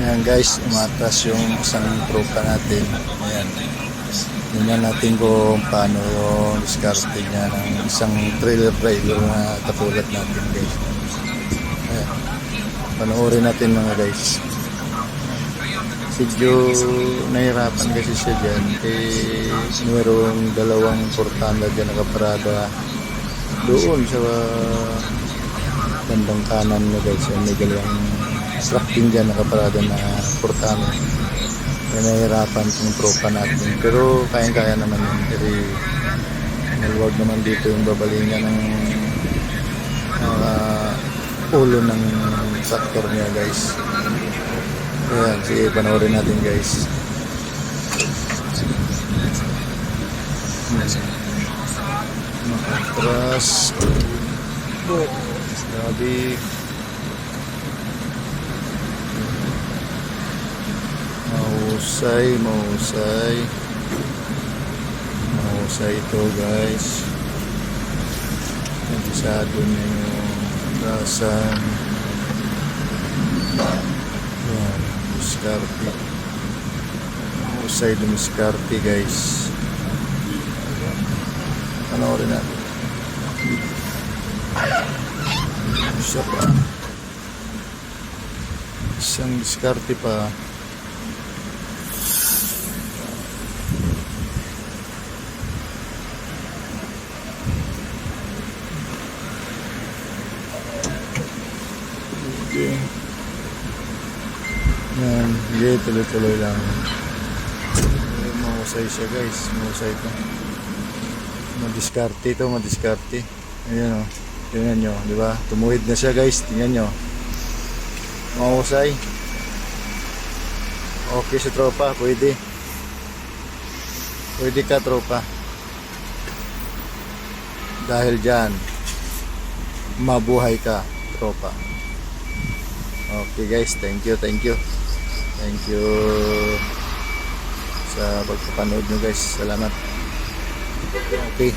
Ayan guys, umatras yung isang tropa natin. Ayan. Tingnan natin kung paano yung diskarte niya ng isang trailer na katulad natin guys. Ayan. Panoorin natin mga guys. Medyo nahirapan kasi siya dyan. Mayroong dalawang portanda dyan nakaparada doon sa bandang kanan na guys. May dalawang truck din dyan nakaparada na portanda. Kaya nahihirapan itong tropa natin. Pero kayang-kaya naman yun. Pero maluwag naman dito yung babalingan ng ulo ng tractor niya guys. Ayan, sige, panoorin natin guys. Makatras. Grabe. Mahusay ito guys. Nagisado niya yung rasan. Yan, diskarte. Mahusay dumiskarte guys. Panoorin natin. Isa pa. Isang diskarte pa. Yan, hindi, tuloy-tuloy lang. Mahusay siya guys, mahusay ito. Madiskarte. Ayan o, tingnan nyo, di ba? Tumuhid na siya guys, tingnan nyo. Mahusay. Okay si tropa, pwede. Pwede ka tropa. Dahil dyan, mabuhay ka tropa. Okay guys, thank you sa pagpapanood nyo guys. Salamat. Okay.